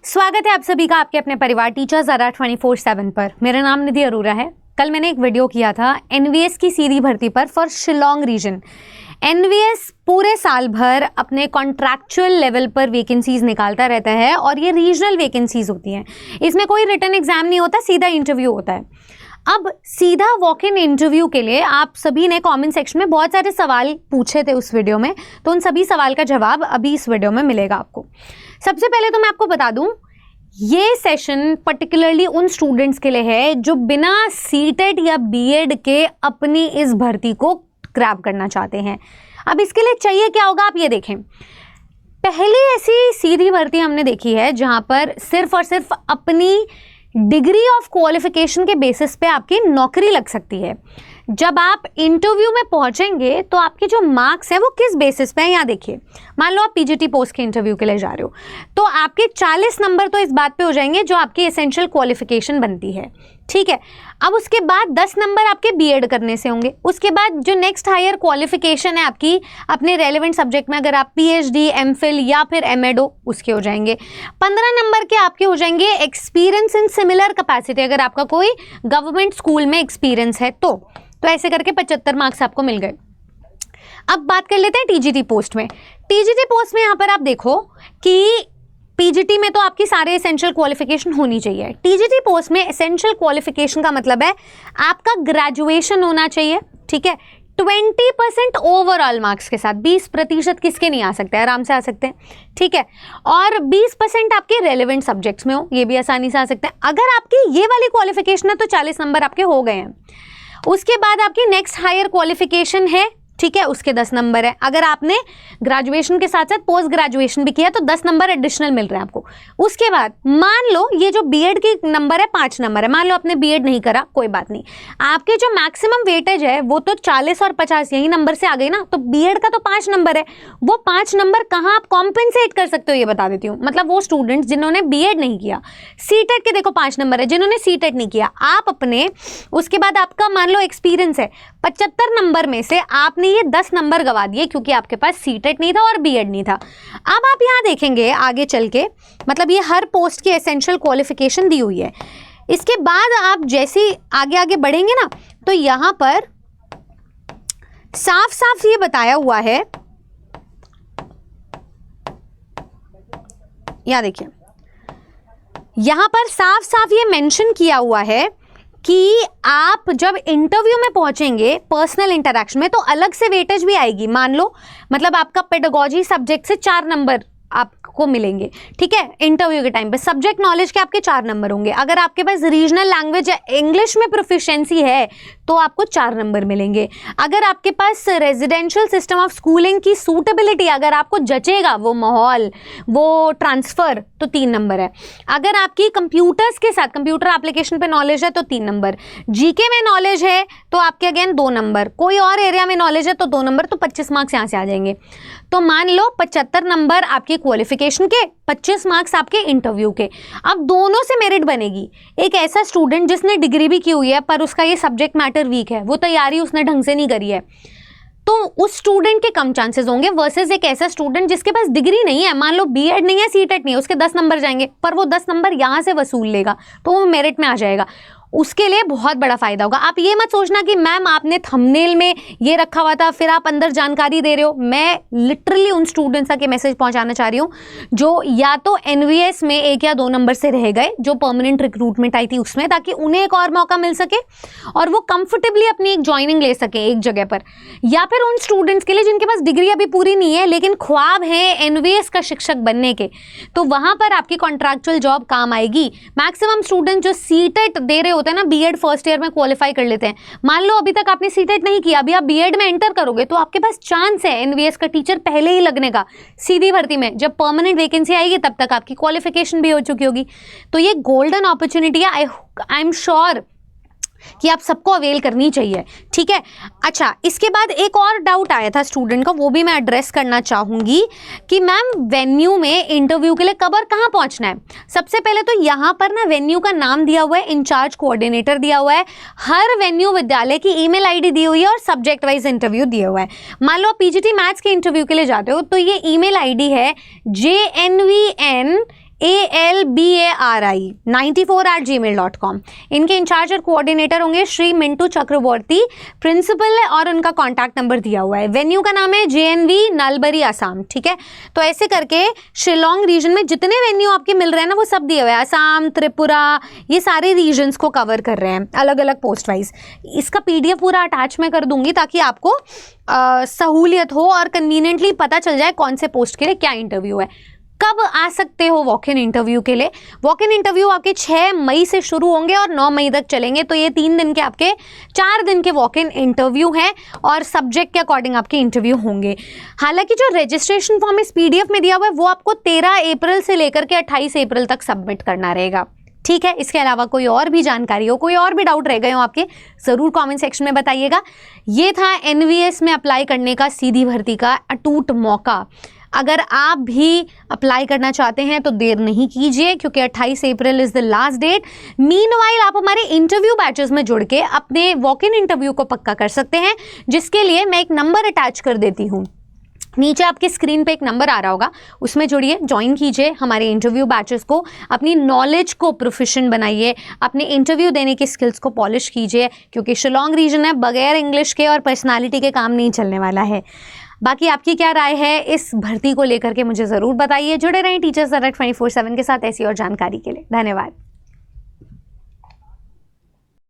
स्वागत है आप सभी का आपके अपने परिवार टीचर्स ज़रा 24/7 पर। मेरा नाम निधि अरोरा है। कल मैंने एक वीडियो किया था एनवीएस की सीधी भर्ती पर फॉर शिलोंग रीजन। एनवीएस पूरे साल भर अपने कॉन्ट्रैक्चुअल लेवल पर वैकेंसीज निकालता रहता है और ये रीजनल वैकेंसीज होती हैं। इसमें कोई रिटन एग्जाम नहीं होता, सीधा इंटरव्यू होता है। अब सीधा वॉक इन इंटरव्यू के लिए आप सभी ने कमेंट सेक्शन में बहुत सारे सवाल पूछे थे उस वीडियो में, तो उन सभी सवाल का जवाब अभी इस वीडियो में मिलेगा आपको। सबसे पहले तो मैं आपको बता दूं, ये सेशन पर्टिकुलरली उन स्टूडेंट्स के लिए है जो बिना सीटेट या बीएड के अपनी इस भर्ती को क्रैब करना चाहते हैं। अब इसके लिए चाहिए क्या होगा, आप ये देखें। पहली ऐसी सीधी भर्ती हमने देखी है जहां पर सिर्फ और सिर्फ अपनी डिग्री ऑफ क्वालिफिकेशन के बेसिस पे आपकी नौकरी लग सकती है। जब आप इंटरव्यू में पहुंचेंगे तो आपके जो मार्क्स हैं वो किस बेसिस पे हैं, यहाँ देखिए। मान लो आप पीजीटी पोस्ट के इंटरव्यू के लिए जा रहे हो तो आपके 40 नंबर तो इस बात पे हो जाएंगे जो आपकी एसेंशियल क्वालिफिकेशन बनती है, ठीक है। अब उसके बाद 10 नंबर आपके बीएड करने से होंगे। उसके बाद जो नेक्स्ट हायर क्वालिफिकेशन है आपकी अपने रेलेवेंट सब्जेक्ट में, अगर आप पीएचडी, एमफिल या फिर एमएडओ, उसके हो जाएंगे। 15 नंबर के आपके हो जाएंगे एक्सपीरियंस इन सिमिलर कैपेसिटी, अगर आपका कोई गवर्नमेंट स्कूल में एक्सपीरियंस है तो ऐसे करके 75 मार्क्स आपको मिल गए। अब बात कर लेते हैं टीजीटी पोस्ट में। टीजीटी पोस्ट में यहाँ पर आप देखो कि पीजीटी में तो आपकी सारे एसेंशियल क्वालिफिकेशन होनी चाहिए। टीजीटी पोस्ट में एसेंशियल क्वालिफिकेशन का मतलब है आपका ग्रेजुएशन होना चाहिए, ठीक है। 20% ओवरऑल मार्क्स के साथ, 20% किसके नहीं आ सकते, आराम से आ सकते हैं, ठीक है। और 20% आपके रेलेवेंट सब्जेक्ट्स में हो, ये भी आसानी से आ सकते हैं। अगर आपकी ये वाली क्वालिफिकेशन है तो 40 नंबर आपके हो गए हैं। उसके बाद आपकी नेक्स्ट हायर क्वालिफिकेशन है, ठीक है, उसके 10 नंबर है। अगर आपने ग्रेजुएशन के साथ साथ पोस्ट ग्रेजुएशन भी किया तो 10 नंबर एडिशनल मिल रहे हैं आपको। उसके बाद मान लो ये जो बीएड की नंबर है 5 नंबर है। मान लो आपने बीएड नहीं करा, कोई बात नहीं, आपके जो मैक्सिमम वेटेज है वो तो 40 और 50 यही नंबर से आ गई ना, तो बीएड का तो 5 नंबर है। वो 5 नंबर कहाँ आप कॉम्पेंसेट कर सकते हो ये बता देती हूँ। मतलब वो स्टूडेंट्स जिन्होंने बीएड नहीं किया, सीटेट के देखो 5 नंबर है, जिन्होंने सीटेट नहीं किया आप अपने, उसके बाद आपका मान लो एक्सपीरियंस है 75 नंबर में से आपने ये 10 नंबर गवा दिए क्योंकि आपके पास सीटेट नहीं था और बीएड नहीं था। अब आप यहां देखेंगे आगे चल के, मतलब ये हर पोस्ट की एसेंशियल क्वालिफिकेशन दी हुई है। इसके बाद आप जैसे आगे आगे बढ़ेंगे ना तो यहां पर साफ साफ ये बताया हुआ है, यहां देखिए, यहां पर साफ साफ ये मेंशन किया हुआ है कि आप जब इंटरव्यू में पहुंचेंगे पर्सनल इंटरैक्शन में तो अलग से वेटेज भी आएगी। मान लो मतलब आपका पेडागोजी सब्जेक्ट से 4 नंबर आपको मिलेंगे, ठीक है। इंटरव्यू के टाइम पे सब्जेक्ट नॉलेज के आपके 4 नंबर होंगे। अगर आपके पास रीजनल लैंग्वेज या इंग्लिश में प्रोफिशिएंसी है तो आपको 4 नंबर मिलेंगे। अगर आपके पास रेजिडेंशियल सिस्टम ऑफ स्कूलिंग की सूटेबिलिटी, अगर आपको जचेगा वो माहौल, वो ट्रांसफर, तो 3 नंबर है। अगर आपकी कंप्यूटर्स के साथ कंप्यूटर एप्लीकेशन पे नॉलेज है तो 3 नंबर। जीके में नॉलेज है तो आपके अगेन 2 नंबर। कोई और एरिया में नॉलेज है तो 2 नंबर, तो 25 मार्क्स यहाँ से आ जाएंगे। तो मान लो 75 नंबर आपके क्वालिफिकेशन के, 25 मार्क्स आपके इंटरव्यू के। अब दोनों से मेरिट बनेगी। एक ऐसा स्टूडेंट जिसने डिग्री भी की हुई है पर उसका ये सब्जेक्ट मैटर वीक है, वो तैयारी उसने ढंग से नहीं करी है, तो उस स्टूडेंट के कम चांसेस होंगे वर्सेस एक ऐसा स्टूडेंट जिसके पास डिग्री नहीं है, मान लो बीएड नहीं है, सीटेट नहीं है, उसके 10 नंबर जाएंगे पर वो 10 नंबर यहाँ से वसूल लेगा तो वो मेरिट में आ जाएगा। उसके लिए बहुत बड़ा फायदा होगा। आप ये मत सोचना कि मैम आपने थंबनेल में ये रखा हुआ था फिर आप अंदर जानकारी दे रहे हो। मैं लिटरली उन स्टूडेंट्स तक ये मैसेज पहुंचाना चाह रही हूँ जो या तो एनवीएस में 1 या 2 नंबर से रह गए, जो परमानेंट रिक्रूटमेंट आई थी उसमें, ताकि उन्हें एक और मौका मिल सके और वो कंफर्टेबली अपनी एक ज्वाइनिंग ले सके एक जगह पर। या फिर उन स्टूडेंट्स के लिए जिनके पास डिग्री अभी पूरी नहीं है लेकिन ख्वाब है एनवीएस का शिक्षक बनने के, तो वहां पर आपकी कॉन्ट्रैक्चुअल जॉब काम आएगी। मैक्सिमम स्टूडेंट जो सीटेट दे रहे होते हैं ना, बीएड फर्स्ट ईयर में क्वालिफाई कर लेते हैं। मान लो अभी तक आपने सीटेट नहीं किया, अभी आप बीएड में एंटर करोगे तो आपके पास चांस है एनवीएस का टीचर पहले ही लगने का। सीधी भर्ती में जब परमानेंट वैकेंसी आएगी तब तक आपकी क्वालिफिकेशन भी हो चुकी होगी। तो ये गोल्डन अपॉर्चुनिटी है, आई एम श्योर कि आप सबको अवेल करनी चाहिए, ठीक है। अच्छा, इसके बाद एक और डाउट आया था स्टूडेंट का, वो भी मैं एड्रेस करना चाहूंगी कि मैम वेन्यू में इंटरव्यू के लिए कब और कहाँ पहुंचना है। सबसे पहले तो यहाँ पर ना वेन्यू का नाम दिया हुआ है, इंचार्ज कोऑर्डिनेटर दिया हुआ है, हर वेन्यू विद्यालय की ईमेल आईडी दी हुई है और सब्जेक्ट वाइज इंटरव्यू दिया हुआ है। मान लो आप पीजीटी मैथ्स के इंटरव्यू के लिए जाते हो तो ये ईमेल आईडी है JNVN ALBARI94@gmail.com। इनके इंचार्ज और कोऑर्डिनेटर होंगे श्री मिंटू चक्रवर्ती, प्रिंसिपल है, और उनका कॉन्टैक्ट नंबर दिया हुआ है। वेन्यू का नाम है JNV नलबरी असम, ठीक है। तो ऐसे करके शिलोंग रीजन में जितने वेन्यू आपके मिल रहे हैं ना, वो सब दिए हुए हैं। असम, त्रिपुरा, ये सारे रीजन्स को कवर कर रहे हैं अलग अलग पोस्ट वाइज। इसका PDF पूरा अटैच मैं कर दूंगी ताकि आपको सहूलियत हो और कन्वीनियंटली पता चल जाए कौन से पोस्ट के लिए क्या इंटरव्यू है। कब आ सकते हो वॉक इन इंटरव्यू के लिए? वॉक इन इंटरव्यू आपके 6 मई से शुरू होंगे और 9 मई तक चलेंगे। तो ये 3 दिन के आपके 4 दिन के वॉक इन इंटरव्यू हैं और सब्जेक्ट के अकॉर्डिंग आपके इंटरव्यू होंगे। हालांकि जो रजिस्ट्रेशन फॉर्म इस PDF में दिया हुआ है वो आपको 13 अप्रैल से लेकर के 28 अप्रैल तक सबमिट करना रहेगा, ठीक है। इसके अलावा कोई और भी जानकारी हो, कोई और भी डाउट रह गए हो आपके, ज़रूर कमेंट सेक्शन में बताइएगा। ये था NVS में अप्लाई करने का सीधी भर्ती का अटूट मौका। अगर आप भी अप्लाई करना चाहते हैं तो देर नहीं कीजिए, क्योंकि 28 April is the last date. Meanwhile आप हमारे इंटरव्यू बैचेस में जुड़ के अपने वॉक इन इंटरव्यू को पक्का कर सकते हैं, जिसके लिए मैं एक नंबर अटैच कर देती हूँ। नीचे आपके स्क्रीन पे एक नंबर आ रहा होगा, उसमें जुड़िए, ज्वाइन कीजिए हमारे इंटरव्यू बैचेस को, अपनी नॉलेज को प्रोफिशिएंट बनाइए, अपने इंटरव्यू देने की स्किल्स को पॉलिश कीजिए, क्योंकि शिलोंग रीजन है, बगैर इंग्लिश के और पर्सनालिटी के काम नहीं चलने वाला है। बाकी आपकी क्या राय है इस भर्ती को लेकर के मुझे ज़रूर बताइए। जुड़े रहें टीचर्स अड्डा 24/7 के साथ ऐसी और जानकारी के लिए। धन्यवाद।